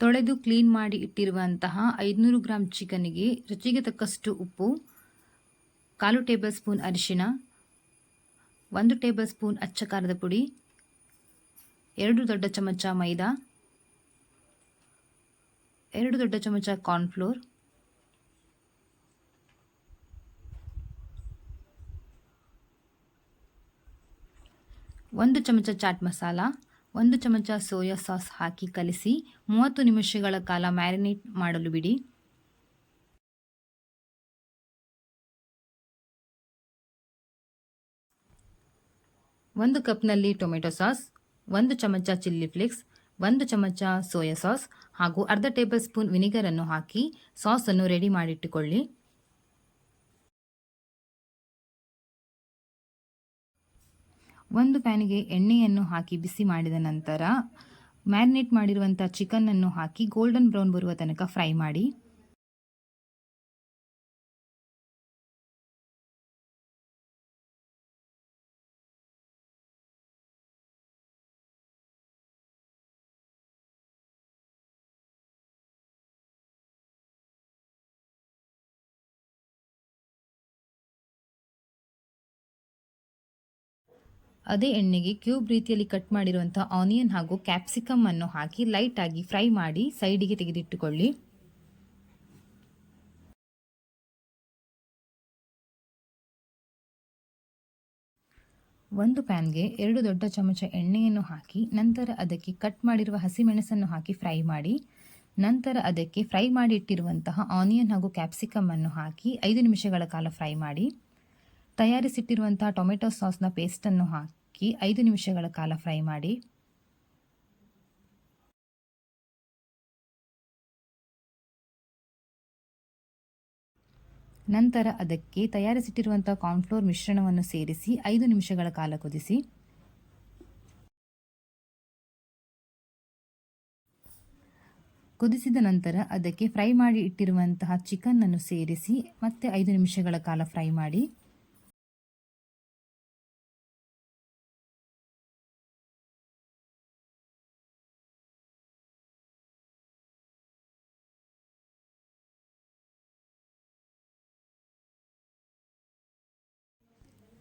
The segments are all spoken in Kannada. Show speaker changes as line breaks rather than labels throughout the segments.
ತೊಳೆದು ಕ್ಲೀನ್ ಮಾಡಿ ಇಟ್ಟಿರುವಂತಹ 500 ಗ್ರಾಂ ಚಿಕನ್ನಿಗೆ ರುಚಿಗೆ ತಕ್ಕಷ್ಟು ಉಪ್ಪು, 1/4 ಟೇಬಲ್ ಸ್ಪೂನ್ ಅರಿಶಿನ, 1 ಟೇಬಲ್ ಸ್ಪೂನ್ ಅಚ್ಚ ಖಾರದ ಪುಡಿ, 2 ದೊಡ್ಡ ಚಮಚ ಮೈದಾ, 2 ದೊಡ್ಡ ಚಮಚ ಕಾರ್ನ್ಫ್ಲೋರ್, 1 ಚಮಚ ಚಾಟ್ ಮಸಾಲ, 1 ಚಮಚ ಸೋಯಾ ಸಾಸ್ ಹಾಕಿ ಕಲಿಸಿ 30 ನಿಮಿಷಗಳ ಕಾಲ ಮ್ಯಾರಿನೇಟ್ ಮಾಡಲು ಬಿಡಿ. ಒಂದು ಕಪ್ನಲ್ಲಿ ಟೊಮೆಟೊ ಸಾಸ್, 1 ಚಮಚ ಚಿಲ್ಲಿ ಫ್ಲೇಕ್ಸ್, 1 ಚಮಚ ಸೋಯಾ ಸಾಸ್ ಹಾಗೂ ಅರ್ಧ ಟೇಬಲ್ ಸ್ಪೂನ್ ವಿನಿಗರನ್ನು ಹಾಕಿ ಸಾಸನ್ನು ರೆಡಿ ಮಾಡಿಟ್ಟುಕೊಳ್ಳಿ. ಒಂದು ಪ್ಯಾನಿಗೆ ಎಣ್ಣೆಯನ್ನು ಹಾಕಿ ಬಿಸಿ ಮಾಡಿದ ನಂತರ ಮ್ಯಾರಿನೇಟ್ ಮಾಡಿರುವಂಥ ಚಿಕನ್ನನ್ನು ಹಾಕಿ ಗೋಲ್ಡನ್ ಬ್ರೌನ್ ಬರುವ ತನಕ ಫ್ರೈ ಮಾಡಿ. ಅದೇ ಎಣ್ಣೆಗೆ ಕ್ಯೂಬ್ ರೀತಿಯಲ್ಲಿ ಕಟ್ ಮಾಡಿರುವಂಥ ಆನಿಯನ್ ಹಾಗೂ ಕ್ಯಾಪ್ಸಿಕಮ್ ಅನ್ನು ಹಾಕಿ ಲೈಟಾಗಿ ಫ್ರೈ ಮಾಡಿ ಸೈಡಿಗೆ ತೆಗೆದಿಟ್ಟುಕೊಳ್ಳಿ. ಒಂದು ಪ್ಯಾನ್ಗೆ 2 ದೊಡ್ಡ ಚಮಚ ಎಣ್ಣೆಯನ್ನು ಹಾಕಿ ನಂತರ ಅದಕ್ಕೆ ಕಟ್ ಮಾಡಿರುವ ಹಸಿಮೆಣಸನ್ನು ಹಾಕಿ ಫ್ರೈ ಮಾಡಿ. ನಂತರ ಅದಕ್ಕೆ ಫ್ರೈ ಮಾಡಿ ಇಟ್ಟಿರುವಂತಹ ಆನಿಯನ್ ಹಾಗೂ ಕ್ಯಾಪ್ಸಿಕಮ್ ಅನ್ನು ಹಾಕಿ 5 ನಿಮಿಷಗಳ ಕಾಲ ಫ್ರೈ ಮಾಡಿ. ತಯಾರಿಸಿಟ್ಟಿರುವಂತಹ ಟೊಮೆಟೊ ಸಾಸ್ನ ಪೇಸ್ಟನ್ನು ಹಾಕಿ 5 ನಿಮಿಷಗಳ ಕಾಲ ಫ್ರೈ ಮಾಡಿ. ನಂತರ ಅದಕ್ಕೆ ತಯಾರಿಸಿಟ್ಟಿರುವಂಥ ಕಾರ್ನ್ಫ್ಲೋರ್ ಮಿಶ್ರಣವನ್ನು ಸೇರಿಸಿ 5 ನಿಮಿಷಗಳ ಕಾಲ ಕುದಿಸಿ. ಕುದಿಸಿದ ನಂತರ ಅದಕ್ಕೆ ಫ್ರೈ ಮಾಡಿ ಇಟ್ಟಿರುವಂತಹ ಚಿಕನ್ ಅನ್ನು ಸೇರಿಸಿ ಮತ್ತೆ 5 ನಿಮಿಷಗಳ ಕಾಲ ಫ್ರೈ ಮಾಡಿ.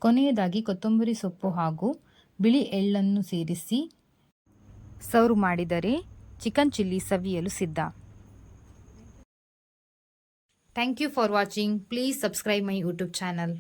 ಕೊನೆಯದಾಗಿ ಕೊತ್ತಂಬರಿ ಸೊಪ್ಪು ಹಾಗೂ ಬಿಳಿ ಎಳ್ಳನ್ನು ಸೇರಿಸಿ ಸರ್ವ್ ಮಾಡಿದರೆ ಚಿಕನ್ ಚಿಲ್ಲಿ ಸವಿಯಲು ಸಿದ್ಧ. Thank you for watching. Please subscribe my YouTube channel.